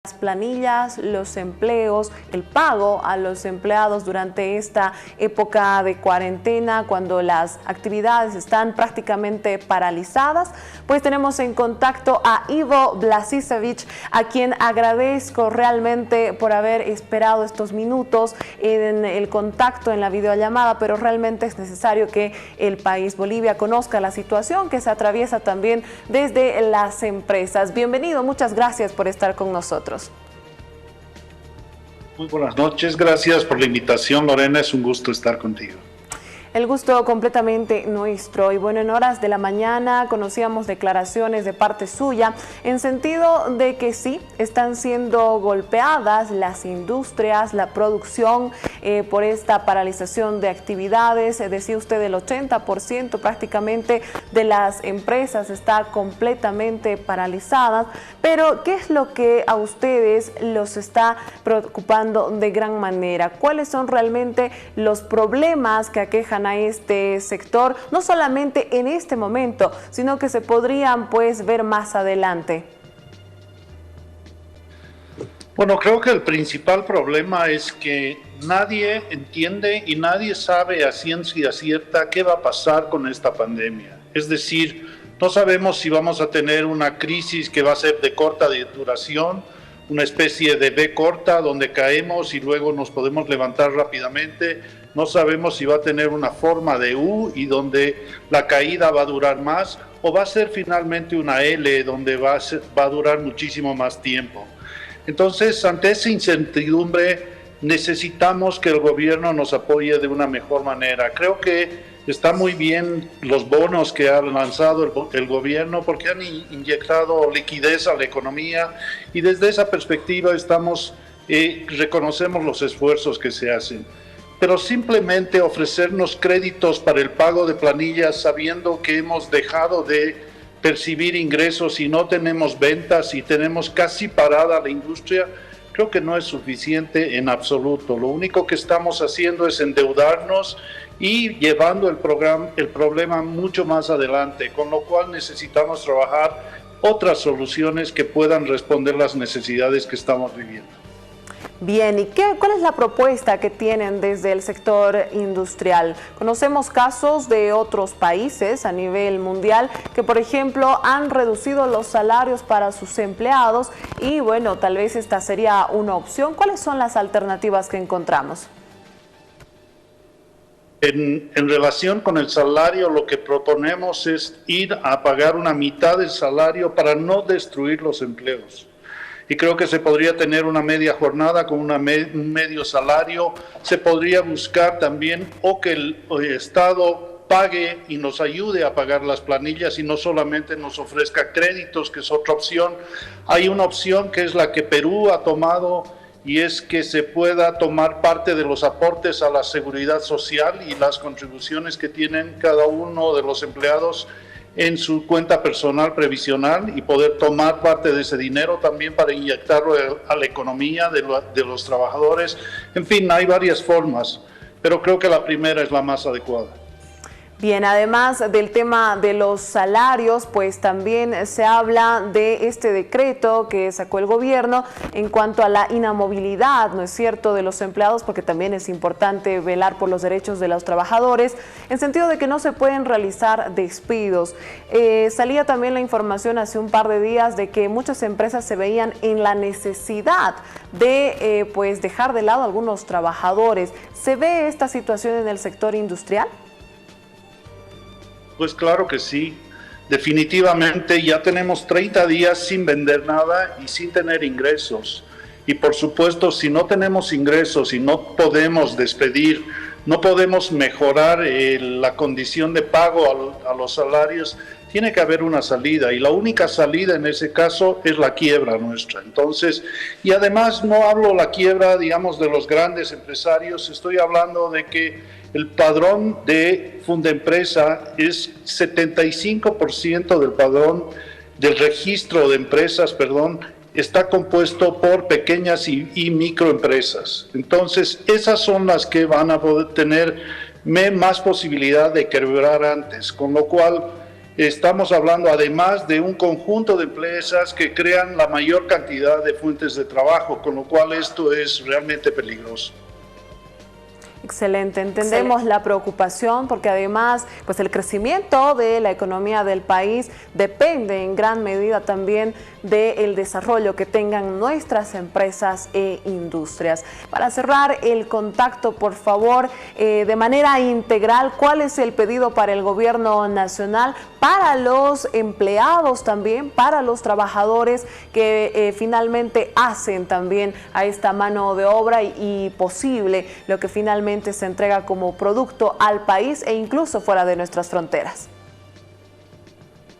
Las planillas, los empleos, el pago a los empleados durante esta época de cuarentena, cuando las actividades están prácticamente paralizadas. Pues tenemos en contacto a Ivo Vlasicevic, a quien agradezco realmente por haber esperado estos minutos en el contacto, en la videollamada, pero realmente es necesario que el país, Bolivia, conozca la situación que se atraviesa también desde las empresas. Bienvenido, muchas gracias por estar con nosotros. Muy buenas noches, gracias por la invitación, Lorena, es un gusto estar contigo. El gusto completamente nuestro. Y bueno, en horas de la mañana conocíamos declaraciones de parte suya en sentido de que sí, están siendo golpeadas las industrias, la producción por esta paralización de actividades. Decía usted, el 80% prácticamente de las empresas está completamente paralizadas. Pero, ¿qué es lo que a ustedes los está preocupando de gran manera? ¿Cuáles son realmente los problemas que aquejan a este sector, no solamente en este momento, sino que se podrían pues ver más adelante? Bueno, creo que el principal problema es que nadie entiende y nadie sabe a ciencia cierta qué va a pasar con esta pandemia. Es decir, no sabemos si vamos a tener una crisis que va a ser de corta duración, una especie de B corta donde caemos y luego nos podemos levantar rápidamente. No sabemos si va a tener una forma de U y donde la caída va a durar más, o va a ser finalmente una L donde va a durar muchísimo más tiempo. Entonces, ante esa incertidumbre, necesitamos que el gobierno nos apoye de una mejor manera. Creo que está muy bien los bonos que ha lanzado el gobierno porque han inyectado liquidez a la economía y desde esa perspectiva reconocemos los esfuerzos que se hacen. Pero simplemente ofrecernos créditos para el pago de planillas sabiendo que hemos dejado de percibir ingresos y no tenemos ventas y tenemos casi parada la industria, creo que no es suficiente en absoluto. Lo único que estamos haciendo es endeudarnos y llevando el problema mucho más adelante, con lo cual necesitamos trabajar otras soluciones que puedan responder las necesidades que estamos viviendo. Bien, ¿y cuál es la propuesta que tienen desde el sector industrial? Conocemos casos de otros países a nivel mundial que, por ejemplo, han reducido los salarios para sus empleados y, bueno, tal vez esta sería una opción. ¿Cuáles son las alternativas que encontramos? En relación con el salario, lo que proponemos es ir a pagar una mitad del salario para no destruir los empleos. Y creo que se podría tener una media jornada con un medio salario. Se podría buscar también que el Estado pague y nos ayude a pagar las planillas y no solamente nos ofrezca créditos, que es otra opción. Hay una opción que es la que Perú ha tomado y es que se pueda tomar parte de los aportes a la seguridad social y las contribuciones que tienen cada uno de los empleados en su cuenta personal previsional y poder tomar parte de ese dinero también para inyectarlo a la economía de los trabajadores. En fin, hay varias formas, pero creo que la primera es la más adecuada. Bien, además del tema de los salarios, pues también se habla de este decreto que sacó el gobierno en cuanto a la inamovilidad, ¿no es cierto?, de los empleados, porque también es importante velar por los derechos de los trabajadores, en sentido de que no se pueden realizar despidos. Salía también la información hace un par de días de que muchas empresas se veían en la necesidad de pues dejar de lado a algunos trabajadores. ¿Se ve esta situación en el sector industrial? Pues claro que sí, definitivamente ya tenemos 30 días sin vender nada y sin tener ingresos. Y por supuesto, si no tenemos ingresos y no podemos despedir, no podemos mejorar la condición de pago a los salarios, tiene que haber una salida y la única salida en ese caso es la quiebra nuestra. Entonces, y además no hablo la quiebra, digamos, de los grandes empresarios, estoy hablando de que el padrón de Fundempresa es 75% del padrón del registro de empresas, está compuesto por pequeñas y microempresas. Entonces, esas son las que van a poder tener más posibilidad de quebrar antes, con lo cual estamos hablando además de un conjunto de empresas que crean la mayor cantidad de fuentes de trabajo, con lo cual esto es realmente peligroso. Excelente, entendemos la preocupación porque además pues el crecimiento de la economía del país depende en gran medida también del desarrollo que tengan nuestras empresas e industrias. Para cerrar el contacto, por favor, de manera integral, ¿cuál es el pedido para el gobierno nacional, para los empleados también, para los trabajadores que finalmente hacen también a esta mano de obra y posible lo que finalmente se entrega como producto al país e incluso fuera de nuestras fronteras?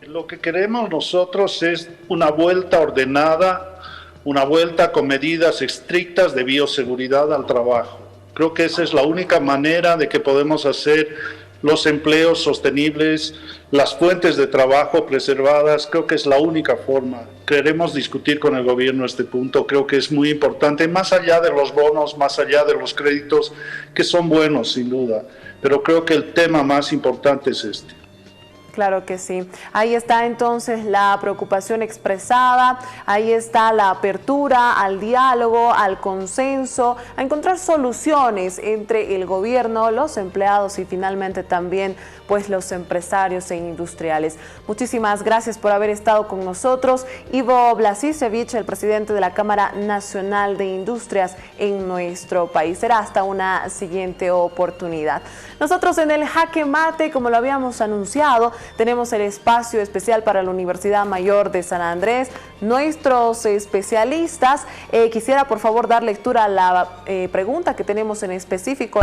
Lo que queremos nosotros es una vuelta ordenada, una vuelta con medidas estrictas de bioseguridad al trabajo. Creo que esa es la única manera de que podemos hacer los empleos sostenibles, las fuentes de trabajo preservadas. Creo que es la única forma. Queremos discutir con el gobierno este punto, creo que es muy importante, más allá de los bonos, más allá de los créditos, que son buenos sin duda, pero creo que el tema más importante es este. Claro que sí. Ahí está entonces la preocupación expresada, ahí está la apertura al diálogo, al consenso, a encontrar soluciones entre el gobierno, los empleados y finalmente también pues los empresarios e industriales. Muchísimas gracias por haber estado con nosotros. Ivo Blasicevich, el presidente de la Cámara Nacional de Industrias en nuestro país. Será hasta una siguiente oportunidad. Nosotros en el Jaque Mate, como lo habíamos anunciado, tenemos el espacio especial para la Universidad Mayor de San Andrés. Nuestros especialistas, quisiera por favor dar lectura a la pregunta que tenemos en específico.